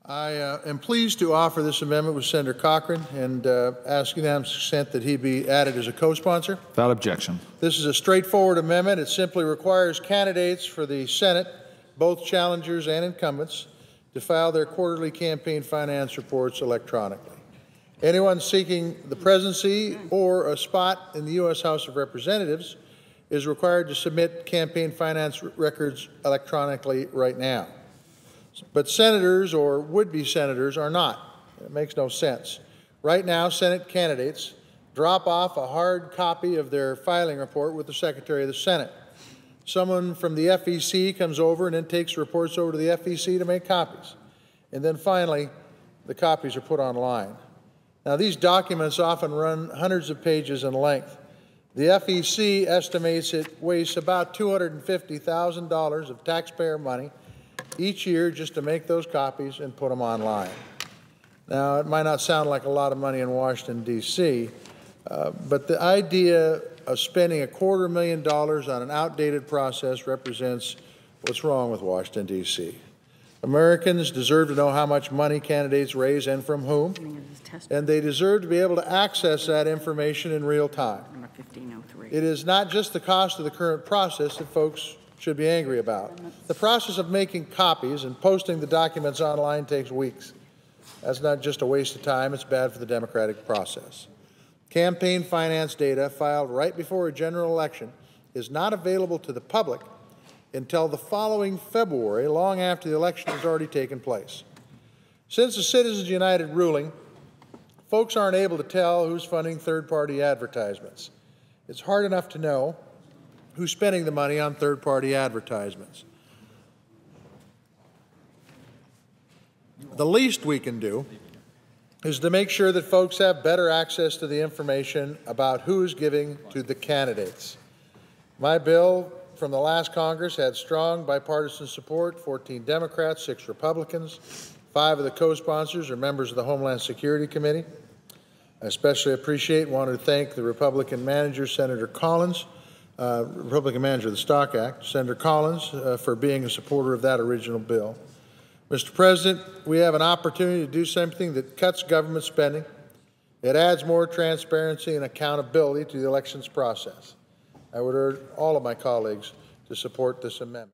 I am pleased to offer this amendment with Senator Cochran and ask unanimous consent that he be added as a co-sponsor. Without objection. This is a straightforward amendment. It simply requires candidates for the Senate, both challengers and incumbents, to file their quarterly campaign finance reports electronically. Anyone seeking the presidency or a spot in the U.S. House of Representatives is required to submit campaign finance records electronically right now. But senators or would-be senators are not. It makes no sense. Right now, Senate candidates drop off a hard copy of their filing report with the Secretary of the Senate. Someone from the FEC comes over and then takes reports over to the FEC to make copies. And then finally, the copies are put online. Now, these documents often run hundreds of pages in length. The FEC estimates it wastes about $250,000 of taxpayer money each year just to make those copies and put them online. Now, it might not sound like a lot of money in Washington, D.C., but the idea of spending $250,000 on an outdated process represents what's wrong with Washington, D.C. Americans deserve to know how much money candidates raise and from whom, and they deserve to be able to access that information in real time. It is not just the cost of the current process that folks should be angry about. The process of making copies and posting the documents online takes weeks. That's not just a waste of time, it's bad for the democratic process. Campaign finance data filed right before a general election is not available to the public until the following February, long after the election has already taken place. Since the Citizens United ruling, folks aren't able to tell who's funding third-party advertisements. It's hard enough to know who's spending the money on third-party advertisements. The least we can do is to make sure that folks have better access to the information about who's giving to the candidates. My bill from the last Congress had strong bipartisan support, 14 Democrats, 6 Republicans. 5 of the co-sponsors are members of the Homeland Security Committee. I especially appreciate and want to thank the Republican manager, Senator Collins, Republican manager of the Stock Act, Senator Collins, for being a supporter of that original bill. Mr. President, we have an opportunity to do something that cuts government spending. It adds more transparency and accountability to the elections process. I would urge all of my colleagues to support this amendment.